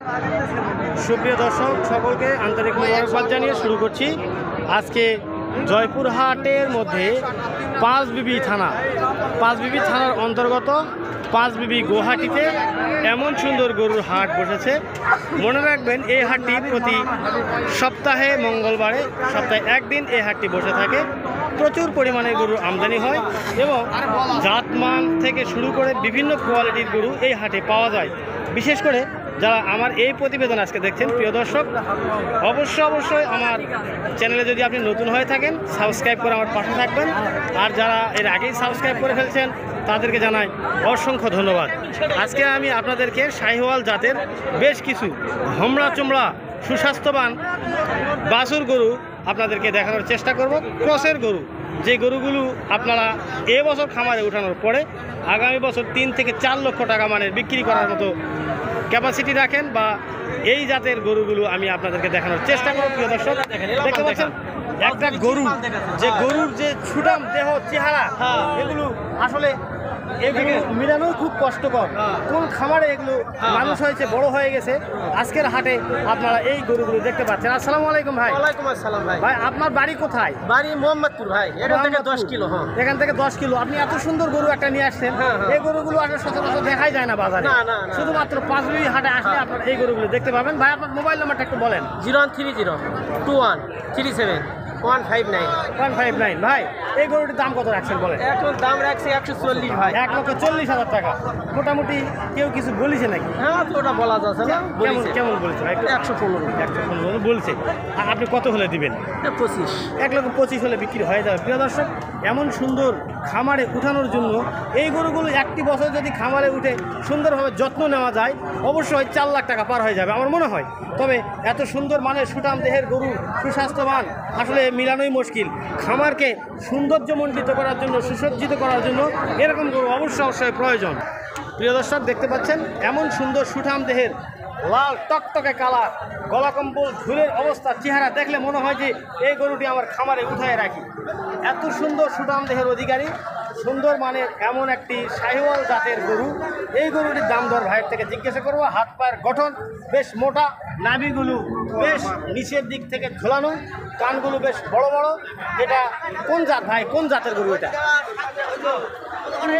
সুপ্রিয় দর্শক সকলকে আন্তরিক মোবারকবাদ জানিয়ে শুরু করছি। আজকে জয়পুরহাটের মধ্যে পাঁচবিবি থানার অন্তর্গত পাঁচবিবি গুয়াহাটিতে এমন সুন্দর গরুর হাট বসেছে। মনে রাখবেন এই হাটটি প্রতি সপ্তাহে মঙ্গলবারে সপ্তাহে একদিন এই হাটটি বসে থাকে। প্রচুর পরিমাণে গরুর আমদানি হয় এবং জাতমান থেকে শুরু করে বিভিন্ন কোয়ালিটির গরু এই হাটে পাওয়া যায়। বিশেষ করে যারা আমার এই প্রতিবেদন আজকে দেখছেন প্রিয় দর্শক, অবশ্যই আমার চ্যানেলে যদি আপনি নতুন হয়ে থাকেন সাবস্ক্রাইব করে আমার পাশে থাকবেন। আর যারা এর আগেই সাবস্ক্রাইব করে ফেলছেন তাদেরকে জানাই অসংখ্য ধন্যবাদ। আজকে আমি আপনাদেরকে শাহিওয়াল জাতের বেশ কিছু হোমড়া চোমড়া সুস্বাস্থ্যবান বাছুর গরু আপনাদেরকে দেখানোর চেষ্টা করব। ক্রসের গরু, যে গরুগুলো আপনারা এবছর খামারে উঠানোর পরে আগামী বছর 3 থেকে 4 লক্ষ টাকা মানের বিক্রি করার মতো ক্যাপাসিটি রাখেন, বা এই জাতের গরুগুলো আমি আপনাদেরকে দেখানোর চেষ্টা করব। প্রিয় দর্শক, দেখতে পাচ্ছেন একটা গরু, যে গরুর যে ছুটাম দেহ চেহারা, এগুলো আসলে এগুলো মিলানো খুব কষ্টকর। কোন খামারে এগুলো মানুষ হয়েছে, বড় হয়ে গেছে। আজকের হাটে আপনারা এই গরুগুলো দেখতে পাচ্ছেন। আসসালামু আলাইকুম ভাই। ওয়ালাইকুম আসসালাম ভাই। ভাই আপনার বাড়ি কোথায়? বাড়ি মোহাম্মদপুর ভাই। এখান থেকে 10 কিলো। এখান থেকে 10 কিলো। আপনি এত সুন্দর গরু একটা নিয়ে আসছেন। এই গরুগুলো আসলে সচরাচর দেখাই যায় না বাজারে। না। শুধুমাত্র পাঁচবিবি হাটে আসলে আপনার এই গরুগুলো দেখতে পাবেন। ভাই আপনার মোবাইল নাম্বারটা একটু বলেন। 013021375159। ভাই এই গরুটির দাম কত রাখছেন বলেন? এখন দাম রাখছি 140 ভাই। 1,40,000 টাকা। মোটামুটি কেউ কিছু বলেছে নাকি? হ্যাঁ, তো ওটা বলা যাচ্ছে না। কেমন বলেছে ভাই? 115 বলছে। আর আপনি কত হলে দিবেন? 25। 1,25,000 হলে বিক্রি হয়ে যাবে। প্রিয় দর্শক, এমন সুন্দর খামারে উঠানোর জন্য এই গরুগুলো একটি বছর যদি খামারে উঠে সুন্দরভাবে যত্ন নেওয়া যায় অবশ্যই 4 লাখ টাকা পার হয়ে যাবে আমার মনে হয়। তবে এত সুন্দর মানের সুঠাম দেহের গরু, সুস্বাস্থ্যবান, আসলে মিলানোই মুশকিল। খামারকে সৌন্দর্যমণ্ডিত করার জন্য, সুসজ্জিত করার জন্য এরকম গরু অবশ্যই প্রয়োজন। প্রিয় দর্শক, দেখতে পাচ্ছেন এমন সুন্দর সুঠাম দেহের লাল টকটকে কালার, গলা কম্বল, ঝুলের অবস্থা, চেহারা দেখলে মনে হয় যে এই গরুটি আমার খামারে উঠায় রাখি। এত সুন্দর সুঠাম দেহের অধিকারী, সুন্দর মানের এমন একটি শাহিওয়াল জাতের গরু। এই গরুটির দাম দর ভাইয়ের থেকে জিজ্ঞাসা করবো। হাত পায়ের গঠন বেশ মোটা, নাভিগুলো বেশ নিচের দিক থেকে ঝোলানো, কানগুলো বেশ বড় বড়। এটা কোন জাত ভাই? কোন জাতের গরু এটা?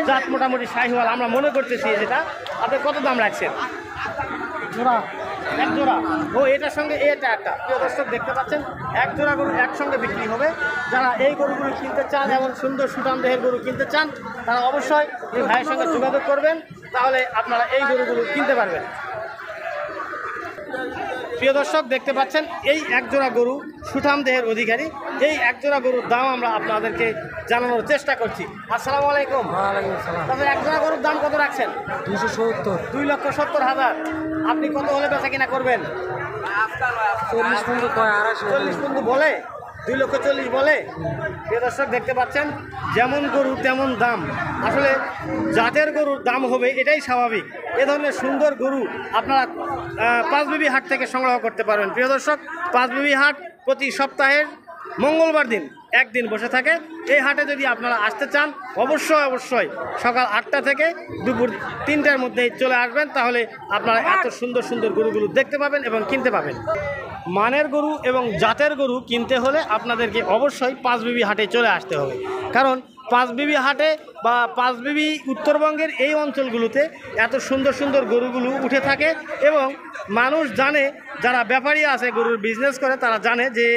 জাত মোটামুটি শাহিওয়াল আমরা মনে করতেছি। যেটা আপনি কত দাম রাখছেন? এক জোড়া। ও, এটার সঙ্গে এটা একটা। প্রিয় দর্শক, দেখতে পাচ্ছেন এক জোড়া গরু একসঙ্গে বিক্রি হবে। যারা এই গরুগুলো কিনতে চান, এমন সুন্দর সুঠাম দেহের গরু কিনতে চান, তারা অবশ্যই এই ভাইয়ের সঙ্গে যোগাযোগ করবেন, তাহলে আপনারা এই গরুগুলো কিনতে পারবেন। প্রিয় দর্শক, দেখতে পাচ্ছেন এই একজোড়া গরু সুঠাম দেহের অধিকারী। এই একজোড়া গরুর দাম আমরা আপনাদেরকে জানানোর চেষ্টা করছি। আসসালামু আলাইকুম। তবে একজোড়া গরুর দাম কত রাখছেন? 270। 2,70,000। আপনি কত হলে বেচা কিনা করবেন? 40 পর্যন্ত কয়, 40 পর্যন্ত বলে, 2,40,000 বলে। প্রিয় দর্শক, দেখতে পাচ্ছেন যেমন গরু তেমন দাম। আসলে জাতের গরুর দাম হবে, এটাই স্বাভাবিক। এ ধরনের সুন্দর গরু আপনারা পাঁচবিবি হাট থেকে সংগ্রহ করতে পারবেন। প্রিয় দর্শক, পাঁচবিবি হাট প্রতি সপ্তাহের মঙ্গলবার দিন একদিন বসে থাকে। এই হাটে যদি আপনারা আসতে চান অবশ্যই সকাল 8টা থেকে দুপুর 3টার মধ্যে চলে আসবেন, তাহলে আপনারা এত সুন্দর সুন্দর গরুগুলো দেখতে পাবেন এবং কিনতে পাবেন। মানের গরু এবং জাতের গরু কিনতে হলে আপনাদেরকে অবশ্যই পাঁচবিবি হাটে চলে আসতে হবে। কারণ পাঁচবিবি হাটে বা পাঁচবিবি উত্তরবঙ্গের এই অঞ্চলগুলোতে এত সুন্দর সুন্দর গরুগুলো উঠে থাকে এবং মানুষ জানে, যারা ব্যাপারী আছে গরুর বিজনেস করে তারা জানে যে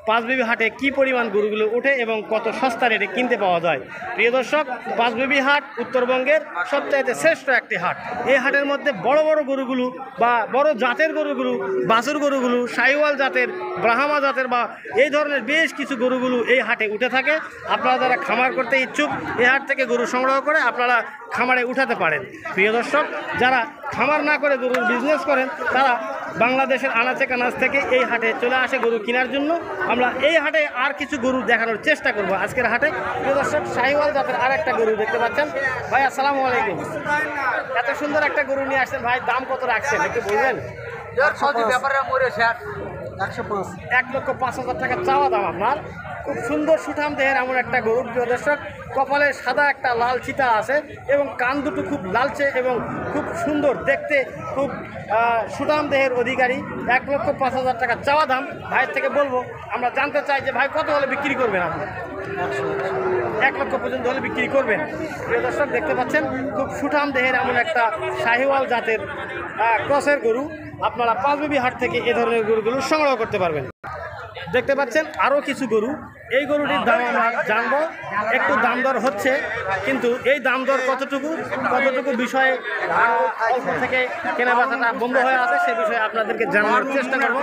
পাঁচবিবি হাটে কি পরিমাণ গরুগুলো ওঠে এবং কত সস্তা রেটে কিনতে পাওয়া যায়। প্রিয় দর্শক, পাঁচবিবি হাট উত্তরবঙ্গের সবচাইতে শ্রেষ্ঠ একটি হাট। এই হাটের মধ্যে বড় বড় গরুগুলো বা বড় জাতের গরুগুলো, বাছুর গরুগুলো, শাহিওয়াল জাতের, ব্রাহ্মা জাতের বা এই ধরনের বেশ কিছু গরুগুলো এই হাটে উঠে থাকে। আপনারা যারা খামার করতে ইচ্ছুক এই হাট থেকে গরু সংগ্রহ করে আপনারা খামারে উঠাতে পারেন। প্রিয় দর্শক, যারা খামার না করে গরুর বিজনেস করেন তারা বাংলাদেশের আনাচে কানাচ থেকে এই হাটে চলে আসে গরু কেনার জন্য। আমরা এই হাটে আর কিছু গরু দেখানোর চেষ্টা করব আজকের হাটে। প্রিয় দর্শক, শাহিওয়াল জাতের আর একটা গরু দেখতে পাচ্ছেন। ভাই আসসালামু আলাইকুম। এত সুন্দর একটা গরু নিয়ে আসছেন ভাই, দাম কত রাখছেন একটু বলবেন? 105। 1,05,000 টাকা চাওয়া দাম আপনার। খুব সুন্দর সুঠাম দেহের এমন একটা গরু প্রিয় দর্শক, কপালে সাদা একটা লাল চিতা আছে এবং কান দুটো খুব লালচে এবং খুব সুন্দর দেখতে, খুব সুঠাম দেহের অধিকারী। 1,05,000 টাকা চাওয়া দাম। ভাইয়ের থেকে বলবো, আমরা জানতে চাই যে ভাই কত হলে বিক্রি করবেন আপনি? 1 লক্ষ পর্যন্ত হলে বিক্রি করবেন। প্রিয় দর্শক দেখতে পাচ্ছেন খুব সুঠাম দেহের এমন একটা শাহিওয়াল জাতের ক্রসের গরু। আপনারা পাঁচবিবি হাট থেকে এ ধরনের গরুগুলো সংগ্রহ করতে পারবেন। দেখতে পাচ্ছেন আরও কিছু গরু, এই গরুটির দাম আমরা জানবো, একটু দাম দর হচ্ছে, কিন্তু এই দাম দর কতটুকু বিষয়ে অল্প থেকে কেনাবেচাটা বন্ধ হয়ে আছে সে বিষয়ে আপনাদেরকে জানানোর চেষ্টা করব।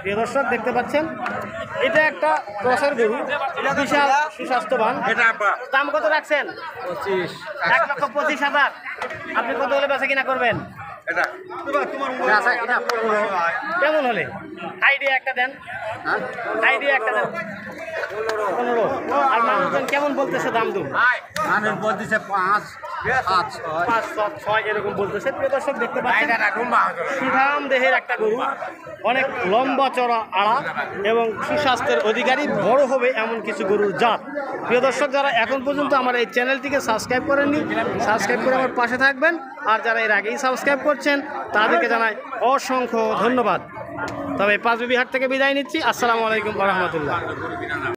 প্রিয় দর্শক দেখতে পাচ্ছেন এটা একটা ক্রসের গরু, বিশাল সুস্বাস্থ্যবান। দাম কত রাখছেন? 1,25,000। আপনি কত হলে বেচা কিনা করবেন? কেমন হলে আইডিয়া একটা দেন, আইডিয়া একটা দেন। 15। আর মানুষজন কেমন বলতেছে দাম? দু বলতেছে 5, 7, 5, 7, 6 এরকম বলতেছে। প্রিয় দর্শক দেখতে পাচ্ছেন সুঠাম দেহের একটা গরু, অনেক লম্বা চড়া আড়া এবং সুস্বাস্থ্যের অধিকারী, বড় হবে এমন কিছু গরুর জাত। প্রিয় দর্শক, যারা এখন পর্যন্ত আমার এই চ্যানেলটিকে সাবস্ক্রাইব করেননি, সাবস্ক্রাইব করে আমার পাশে থাকবেন। আর যারা এর আগেই সাবস্ক্রাইব করছেন তাদেরকে জানাই অসংখ্য ধন্যবাদ। তবে পাঁচবিবি হাট থেকে বিদায় নিচ্ছি। আসসালামু আলাইকুম ওয়া রাহমাতুল্লাহ।